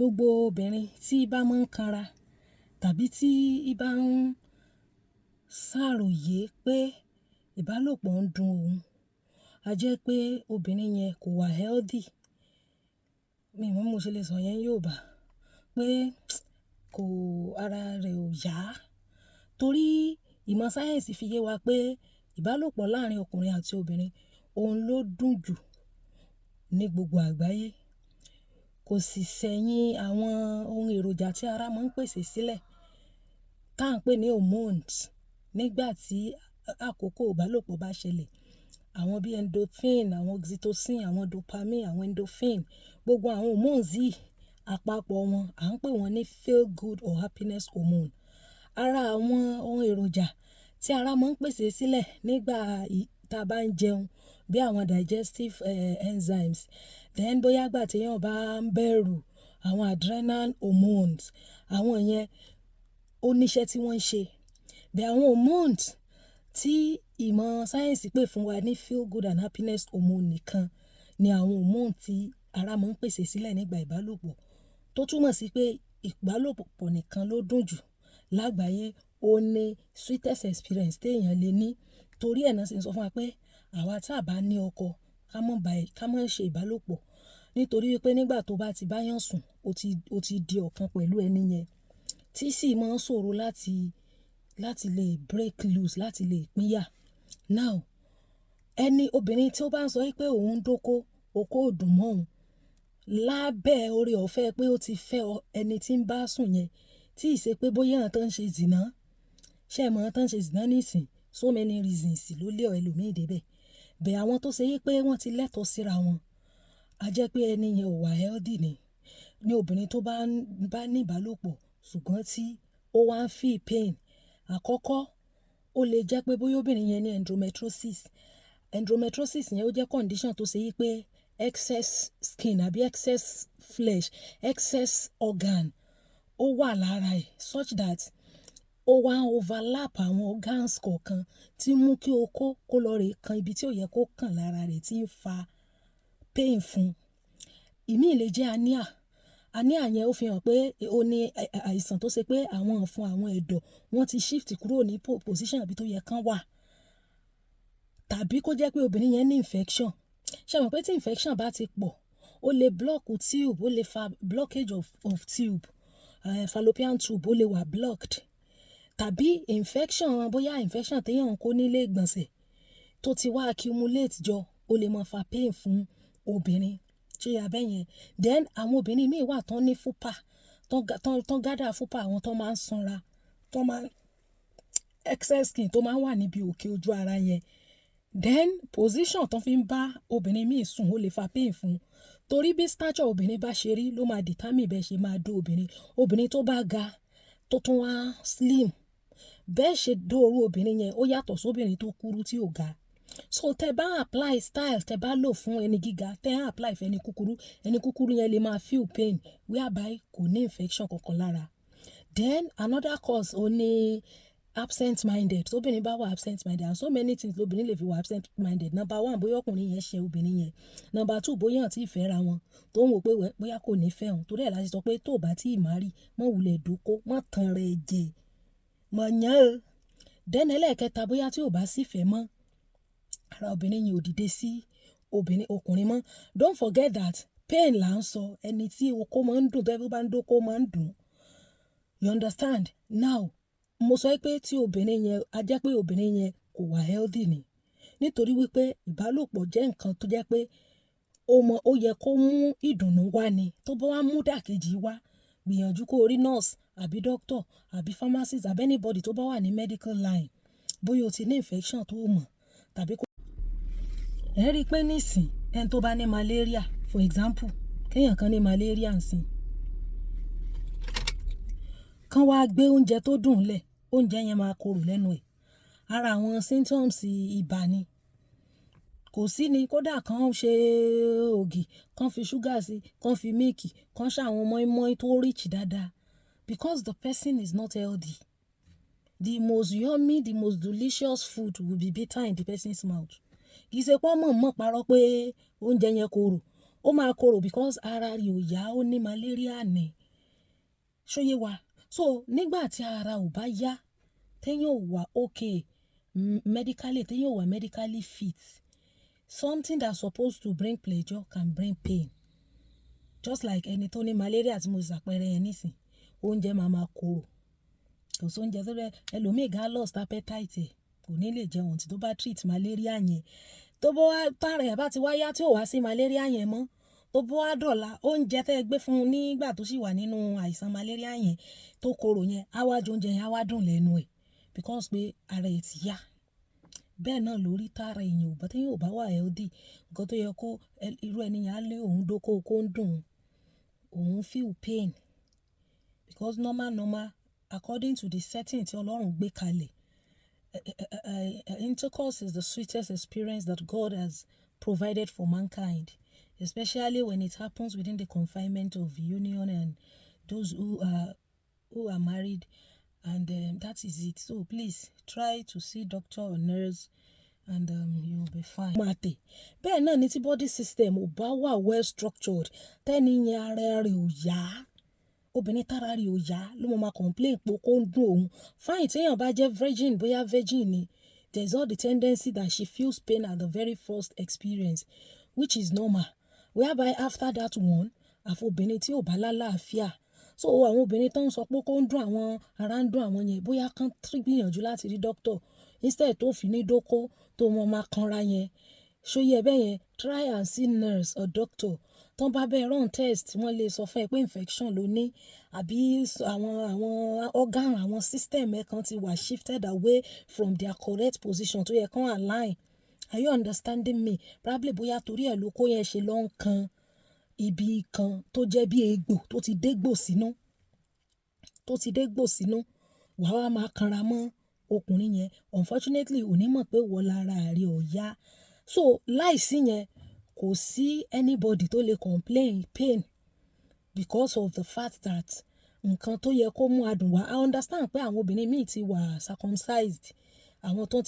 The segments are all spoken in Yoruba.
gbogbo obìnrin tí bá máa ń kanra tàbí tí bá ń ṣàròyé pé ìbálòpọ̀ ń dùn òun, a jẹ́ pé obìnrin yẹn kò wà healthy. Mi ò mọ̀ bí mo ṣe lè sọ yẹn Yorùbá, pé kò ara rẹ̀ ò yá. Torí ìmọ̀ sáyẹ́ǹsì fi yé wa pé ìbálòpọ̀ láàárín ọkùnrin àti obìnrin òun ló dùn jù ní gbogbo àgbáyé. Kò sì sẹ́yìn àwọn ohun èròjà tí ara máa ń pèsè sílẹ̀ tá à ń pè ní hormones nígbà tí àkókò ìbálòpọ̀ bá ṣẹlẹ̀. Àwọn bí endorphin, àwọn oxytocin, àwọn dopamine, àwọn endorphin, gbogbo àwọn hormones yìí àpapọ̀ wọn à ń pè wọ́n ní feel good or happiness hormone. Ara àwọn ohun èròjà tí ara máa ń pèsè sílẹ̀ nígbà tá a bá ń jẹun bí àwọn digestive enzymes. Then bóyá ìgbà tí èèyàn bá ń bẹ̀rù, àwọn adrenal hormones, àwọn yẹn ó níṣẹ́ tí wọ́n ń ṣe. Bí àwọn hormones tí ìmọ̀ sáyẹ́ǹsì pè fún wa ní feel good and happiness hormone nìkan ni àwọn hormone tí ara máa ń pèsè sílẹ̀ nígbà ìbálòpọ̀. Tó túmọ̀ sí pé ìbálòpọ̀ nìkan ló dùn jù lágbàáyé. Ó ní sweetest experience tí èèyàn lè ní. Torí ẹ̀ náà sì ń sọ fún wa pé àwa tí a bá ní ọkọ ká má ṣe ìbálòpọ̀. Nítorí wípé nígbà tó bá ti báyàn sùn, ó ti di ọ̀kan pẹ̀lú ẹni yẹn. Tí sì máa ń ṣòro láti lè break loose, láti lè pínyà. Now, obìnrin tí ó bá ń sọ wípé òun dóko, oko ò dùn mọ́ òun, lábẹ́ oore ọ̀fẹ́ pé ó ti fẹ́ ẹni tí ń bá sùn yẹn, tí ì ṣe pé bóyá àwọn tó ń ṣe zìnà, ṣé ẹ mọ̀ àwọn tó ń ṣe zìnà nísìn, so many reasons ló lé ẹlòmíì débẹ̀. Bẹ̀ àwọn tó ṣe wípé wọ́n ti lẹ́tọ̀ọ́ síra wọn, a jẹ́ pé ẹni yẹn ò wà healthy ni obìnrin tó bá ní ìbálòpọ̀ ṣùgbọ́n tí ó wá ń feel pain. Àkọ́kọ́, ó lè jẹ́ pé bóyá obìnrin yẹn ní endometriosis. Endometriosis yẹn ó jẹ́ condition tó ṣe wípé excess skin àbí excess flesh, excess organ ó wà lára ẹ̀ such that ó wá ń overlap àwọn organs kọ̀ọ̀kan tí mú kí okó kó lọ rè kan ibi tí ò yẹ kó kàn lára rẹ̀ tí ń fa pain fún. Ìmíì lè jẹ́ anemia. Anemia yẹn ó fi hàn pé ó ní àìsàn tó ṣe pé àwọn ọ̀fun àwọn ẹ̀dọ̀ wọ́n ti shift kúrò ní position ibi tó yẹ kán wà. Tàbí kó jẹ́ pé obìnrin yẹn ní infection. Ṣé ẹ mọ̀ pé tí infection bá ti pọ̀, ó lè block tube, ó lè fa blockage of tube, fallopian tube ó lè wà blocked. Tàbí bóyá infection téèyàn ń kó nílé ìgbọ̀nsẹ̀ tó ti wá accumulate jọ, ó lè máa fa pain fún obìnrin. Ṣé abẹ́ yẹn? Then àwọn obìnrin míì wà tán ní fúpà, tán gádà fúpà àwọn tó máa ń sanra, excess skin tó máa ń wà níbi òkè ojú ara yẹn. Then position tán fi ń bá obìnrin míì sùn ó lè fa pain fún. Torí bí stature obìnrin bá ṣe rí ló máa determine bẹ́ẹ̀ ṣe máa dó obìnrin. Obìnrin tó bá ga tó tún wá slim, bẹ́ẹ̀ ṣe dóoru obìnrin yẹn ó yàtọ̀ sóbìnrin tó kúrú tí ò ga. So tẹ bá apply style tẹ bá lò fún ẹni gíga, tẹ apply fún ẹni kúkúrú yẹn lè máa feel pain whereby kò ní infection kankan lára. Then another cause ó ní absent minded. Tóbìnrin bá wà absent minded and so many things lóbìnrin lè fi wà absent minded. Number one, bóyá ọkùnrin yẹn ṣe obìnrin yẹn. Number two, bóyá àti ìfẹ́ ra wọn tó ń wò pé bóyá kò ní fẹ́ òun. Torí ẹ̀ la ṣe sọ pé tó bá tí ì marry, mọ́ wulẹ̀ dóko, mọ́ tan rẹ̀ jẹ, mọ̀ yán o. Then ẹlẹ́ẹ̀kẹta, bóyá tí ò bá sì fẹ́ mọ́, ara obìnrin yẹn ò dìde sí ọkùnrin mọ́. Don't forget that pain là ń sọ, ẹni tí okó máa ń dùn tó bá ń dóko máa ń dùn. You understand? Now, mo sọ pé tí obìnrin yẹn, a jẹ́ pé obìnrin yẹn kò wà healthy ni. Nítorí wípé ìbálòpọ̀ jẹ́ nǹkan tó jẹ́ pé ó yẹ kó mú ìdùnnú wá ni. Tó bá wá mú dàkejì wá, gbìyànjú kó rí nurse àbí doctor àbí pharmacist àbí anybody tó bá wà ní medical line. Bóyá o ti ní infection tó mọ̀ tàbí kó. Ẹ rí i pé nísìn ẹni tó bá ní malaria for example, kéèyàn kan ní malaria nsìn, kán wá gbé oúnjẹ tó dùn lẹ̀, oúnjẹ yẹn máa korò lẹ́nu ẹ̀. Ara àwọn symptoms ibà ni. Kò sí ni, kódà kán ṣe ògì, kán fi ṣúgà sí, kán fi míìkì, kán ṣàwọn mọ́ínmọ́ín tó rich dáadáa. Because the person is not healthy. The most yummy, the most delicious food will be bitter in the person's mouth. Kì í ṣe pé wọ́n mọ̀ parọ́ pé oúnjẹ yẹn korò. ó máa korò because ara rẹ̀ ò yá, ó ní malaria ni. Ṣóyé wa? So nígbà tí ara ò bá yá, téèyàn ò wà okay medically, téèyàn ò wà medically fit, something that's supposed to bring pleasure can bring pain. Just like ẹni tó ní malaria tí mo ṣàpẹẹrẹ yẹn nísìn, oúnjẹ máa korò. Kò sí oúnjẹ tó rẹ ẹlòmíì gan lost appetite kò ní lè jẹun tí tó bá treat malaria yẹn. Tó bá wá tààrà ẹ̀ bá ti wá yá tí ò wá sí malaria yẹn mọ́, tó bá wá dọ̀la oúnjẹ tẹ́ ẹ gbé fún un nígbà tó sì wà nínú àìsàn malaria yẹn tó korò yẹn, á wá jẹ oúnjẹ yẹn á wá dùn lẹ́nu ẹ̀ because pé ara ẹ̀ ti yá. Bẹ́ẹ̀ náà lórí tààrà èèyàn ò bá téèyàn ò bá wà healthy, nǹkan tó yẹ kó irú ẹni yẹn á lé òun dóko kó ń dùn òun feel pain because normal according to the setting tí Ọlọ́run gbé kalẹ̀, intercourse is the sweetest experience that God has provided for mankind, especially when it happens within the confinement of union and those who are married, and that is it. So please try to see doctor or nurse and you'll be fine. Bẹ́ẹ̀ náà ni tí body system ò bá wà well structured, tẹ́ni yẹn ara rẹ̀ ò yá, obìnrin tára rẹ̀ ò yá ló máa complain pé kó ń dùn òun. Fine, téèyàn bá jẹ́ virgin, bóyá virgin ni, there's all the tendency that she feels pain at the very first experience, which is normal. Whereby after that one, àfobìnrin tí ò bá lálàáfíà. So àwọn obìnrin tó ń sọ pé kó ń dùn àwọn, ara ń dùn àwọn yẹn, bóyá kán gbìyànjú láti rí doctor instead tó fi ní dóko tó máa kanra yẹn. Ṣóyẹ bẹ́ẹ̀ yẹn, try and see nurse or doctor. Tán bá bẹ́ẹ̀ run test, wọ́n lè sọ fún ẹ pé infection ló ní, àbí àwọn organ, àwọn system ẹ̀ kan ti wà shifted away from their correct position tó yẹ kán align. Are you understanding me? Probably bóyá torí ẹ̀ ló kó yẹn ṣe ló ń kan ibi kan tó jẹ́ bí egbò tó ti dégbò sínú, wàá wá máa kanra mọ́ ọkùnrin yẹn. Unfortunately, ò ní mọ̀ pé wọ́n lára rẹ̀ ò yá. So láìsí yẹn, kò sí anybody tó lè complain pain because of the fact that nǹkan tó yẹ kó mú adùn wá. I understand pé àwọn obìnrin míì ti wà circumcised, àwọn tó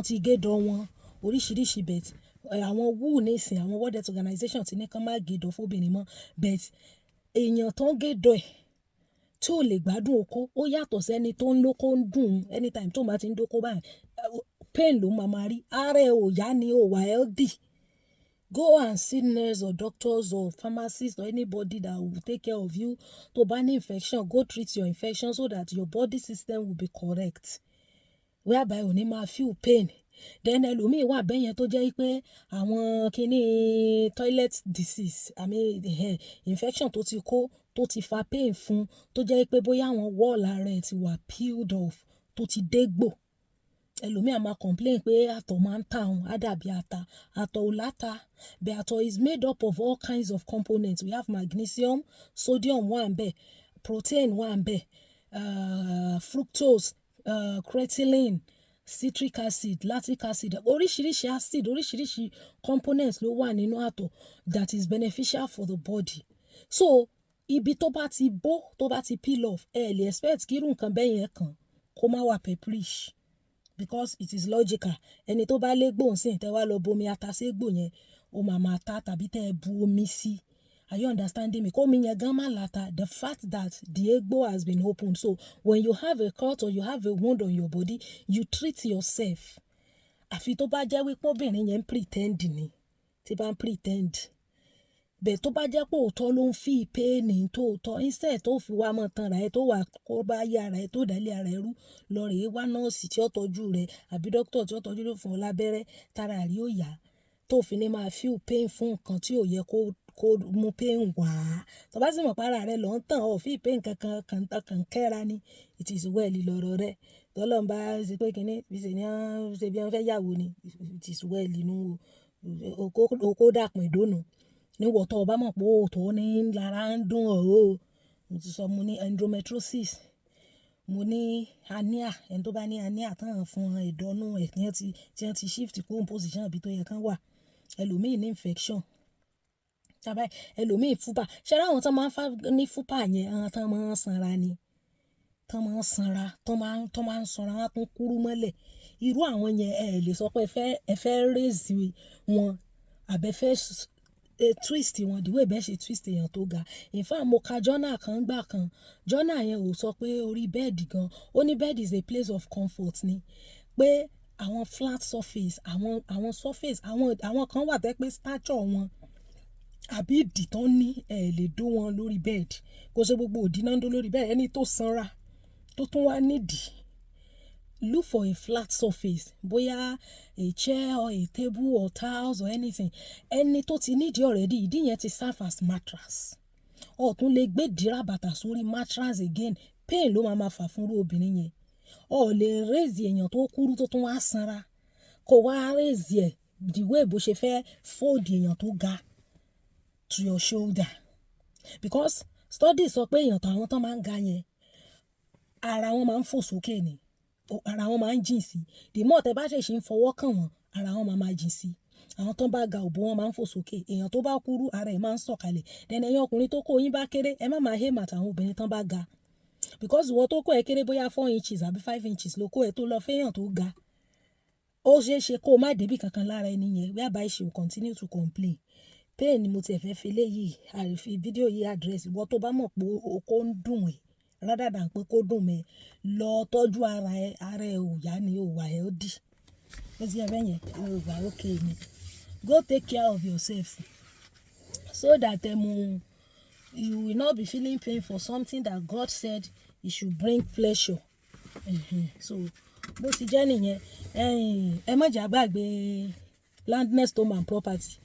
ti gédọ̀ wọn oríṣiríṣi, bet àwọn WHO nísìn, àwọn World Health Organization ti ní kán má gédọ̀ fóbìnrin mọ́, bet èèyàn tó ń gédọ̀ ẹ̀ tí ò lè gbádùn okó ó yàtọ̀ sẹ́ni tó ń lóko ń dùn anytime tó bá ti ń dóko báyìí pain ló máa rí, ara ẹ̀ ò yá ni, ò wà healthy. Go and see nurse or doctors or pharmacist or anybody that will take care of you. Tó bá ní infection, go treat your infection so that your body system will be correct, whereby ò ní máa feel pain. Then ẹlòmíì wà bẹ́ẹ̀ yẹn tó jẹ́ pé àwọn kíní toilet disease, infection tó ti kó tó ti fa pain fún, tó jẹ́ pé bóyá àwọn wall ara ẹ̀ ti wà peeled off tó ti dégbò. Ẹlòmíì á máa complain pé àtọ̀ máa ń tà òun, á dàbí ata. Àtọ̀ ò láta, but àtọ̀ is made up of all kinds of components. We have magnesium, sodium wà ńbẹ̀, protein wà ńbẹ̀, fructose, creatinine, citric acid, lactic acid, oríṣiríṣi acid, oríṣiríṣi components ló wà nínú àtọ̀ that is beneficial for the body. So ibi tó bá ti bó, tó bá ti peel off, ẹ lè expect kí irú nǹkan bẹ́ẹ̀ yẹn kan kó má wà purplish because it is logical. Ẹni tó bá légbò ń sìn tẹ́ wá lọ bomi ata sí egbò yẹn, ó máa ta, tàbí tẹ́ ẹ bu omi sí. Are you understanding me? Kó omi yẹn gan má láta, the fact that the egbo has been opened. So when you have a cut or you have a wound on your body, you treat yourself. Àfi tó bá jẹ́ wípé obìnrin yẹn ń pretend ni, tí bá ń pretend. Bẹ́ẹ̀ tó bá jẹ́ pé òótọ́ ló ń fi pain ní tòótọ́, instead tó fi wá mọ́ tanra ẹ, tó wà kó bá yá ara ẹ, tó dálé ara ẹ rú, lọ rèé wá nọ́ọ̀sì tí ó tọ́jú rẹ àbí dókítà tí ó tọ́jú rẹ fún ọ lábẹ́rẹ́ tára rí ó yá, tó fi ní máa feel pain fún nǹkan tí ò yẹ kó mú pain wá. Tó bá sì mọ̀ pé ara rẹ ló ń tàn ọ́ feel pain kankan kẹ́ra ni, it is well lọ́rọ̀ rẹ. Tọ́lọ́run bá ṣe pé kíní bí ṣe bí wọ́n fẹ́ yàwó ni, it is well nínú okó dàpọ̀ ìdónù. Níwọ̀ tó bá mọ̀ pé òótọ́ ní lára ń dùn ọ́ o. Mo ti sọ mo ní endometriosis, mo ní hernia, ẹni tó bá ní hernia tán fún ìdọ́nú ẹ̀ tí wọ́n ti shift kúrò position bí tó yẹ kán wà. Ẹlòmíì ní infection, tàbí ẹlòmíì fúpà. Ṣé ara àwọn tán máa ń ní fúpà yẹn, àwọn tán máa ń sanra ni, tán máa ń sanra, tán máa ń sanra, wọ́n á tún kúrú mọ́lẹ̀. Irú àwọn yẹn ẹ lè sọ pé ẹ fẹ́ raise wọn àbẹ́ fẹ́ twist wọn the way bẹ́ẹ̀ ṣe twist èèyàn tó ga. In fact mo ka journal kan gbà kan, journal yẹn ò sọ pé orí bẹ́ẹ̀dì gan, ó ní bed is a place of comfort ni, pé àwọn flat surface, àwọn surface, àwọn kan wà tẹ́ pé stature wọn àbí ìdí tán ní lè dó wọn lórí bẹ́ẹ̀dì, kò ṣe gbogbo òdì náà ń dó lórí bẹ́ẹ̀dì, ẹni tó sanra tó tún wá nídìí, look for a flat surface, bóyá a chair or a table or tiles or anything, ẹni tó ti nídìí already, ìdí yẹn ti serve as mattress, ọ̀tún lè gbé dìrà bàtà sórí mattress again, pain ló máa fà fúnrú obìnrin yẹn. Lè raise èèyàn tó kúrú tó tún wá sanra, kò wá raise ẹ̀ the way bó ṣe fẹ́ fold èèyàn tó ga to your shoulder, because study sọ pé èèyàn táwọn tán máa ń ga yẹn ara wọn máa ń fò sókè ni, ara wọn máa ń jìn sí, the more tẹ bá ṣèṣì ń fọwọ́ kàn wọ́n ara wọn máa jìn sí, àwọn tán bá ga òbó wọn máa ń fò sókè, èèyàn tó bá kúrú ara ẹ̀ máa ń sọ̀kalẹ̀. Then ẹ̀yin ọkùnrin tó kó yín bá kéré ẹ má máa aim at àwọn obìnrin tán bá ga, because ìwọ tó kó ẹ kéré bóyá 4 inches àbí 5 inches ló kó ẹ tó lọ fẹ́yàn tó ga, ó ṣeé ṣe kó o má débì kankan lára ẹni yẹn, whereby she will continue to complain. Pain ni mo tiẹ̀ fẹ́ fi léyìí àfi fídíò yìí address, ìwọ tó bá mọ̀ pé okó ń dùn ẹ́ rather than pé kó dùn mẹ́, lọ tọ́jú ara ẹ ò yá ni, ò wà healthy, ó ti yẹ bẹ́ẹ̀ yẹn, ò wà okay ni, go take care of yourself so that you will not be feeling pain for something that God said it should bring pleasure. So bó ti jẹ́ nìyẹn, ẹ má jà gbàgbé landness home and property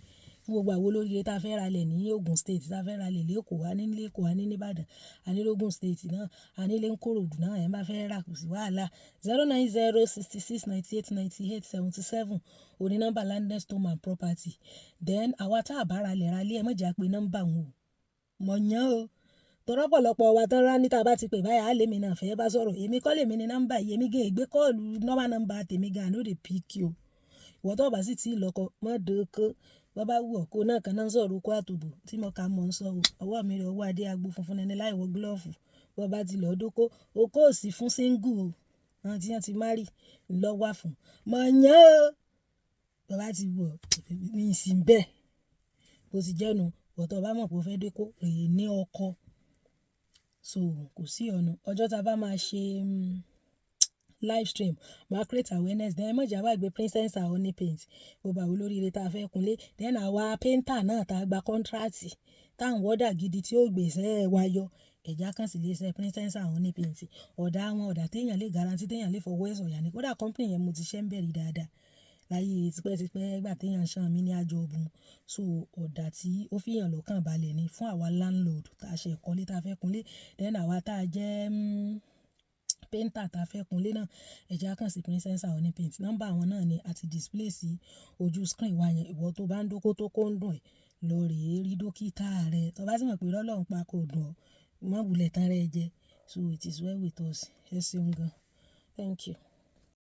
fún gbogbo àwọn olóríire tá a fẹ́ ra lẹ̀ ní Ogun State, tá a fẹ́ ra lẹ̀ lẹ́kọ̀ọ́, a ní lẹ́kọ̀ọ́, a ní nìbàdàn, a ní lógún State náà, a ní lé Ìkòròdú náà, ẹ̀ ń bá fẹ́ rà kò sí wàhálà. 09066989877 òní nọ́mbà landness home and property. Then àwa tá a bá ra lẹ̀ ra lé ẹ má jà pé nọ́mbà wọn o mọ̀ yán o, tọ́rọ́pọ̀lọpọ̀ wa tán rá ní tá a bá ti pè báyà á lè mi náà fẹ́ bá sọ̀rọ̀, èmi kọ́ lèmi ní nọ́mbà yìí, èmi gé ìgbé kọ́ọ̀lù nọ́mbà tèmi gan ló dé píkì o. Ìwọ tó bá sì ti lọ́kọ mọ́ dòkó, bọ́ bá wù ọ́ kó náà kan náà sọ̀rọ̀ okó àtòbò tí mo ka mọ̀ ń sọ o, ọwọ́ mi rẹ̀ ọwọ́ adé agbo funfun nẹni láì wọ gílọ́ọ̀fù, bọ́ bá ti lọ́ọ́ dóko okó ò sí fún single o, àwọn tí wọ́n ti marry ńlọ wà fún mọ̀ yán o, bọ́ bá ti wù ọ́ ní ìsìn bẹ́ẹ̀ bó ti jẹ́nu, ìwọ tó bá mọ̀ pé o fẹ́ dóko rèé ní ọkọ, so kò sí ọ̀nà. Ọjọ́ tá a bá máa ṣe live stream máa create awareness, then ẹ má jà gbàgbé Princess and Honey paint, gbogbo àwọn olóríire tá a fẹ́ kunlé, then àwa painter náà tá a gba contract tá à ń wọ́dà gidi tí ó gbèsè wa yọ, ẹ̀já kan sì lè ṣe Princess and Honey paint, ọ̀dà àwọn ọ̀dà téèyàn lè guarantee téèyàn lè fọwọ́ ẹ̀sọ̀ yà ni, kódà company yẹn mo ti ṣe ń bẹ̀rẹ̀ dáadáa láyé tipẹ́tipẹ́ gbà téèyàn ṣàn mí ní àjọ òbun, so ọ̀dà tí ó fi hàn lọ́kàn balẹ̀ ni fún àwa landlord tá a ṣe ìkọ́lé tá a fẹ́ kunlé, then àwa tá a jẹ́ painter tá a fẹ́ kunlé náà, ẹ̀já kan sí Princess and Honey paint, nọ́mbà àwọn náà ni àti display sí ojú screen wa yẹn, ìwọ tó bá ń dóko tó kó ń dùn ẹ̀ lọ rèé rí dókítà rẹ, tó bá sì mọ̀ pé Ọlọ́run pa kò dùn ọ́ má wulẹ̀ tán rẹ jẹ, so it is well with us, ẹ ṣeun gan, thank you.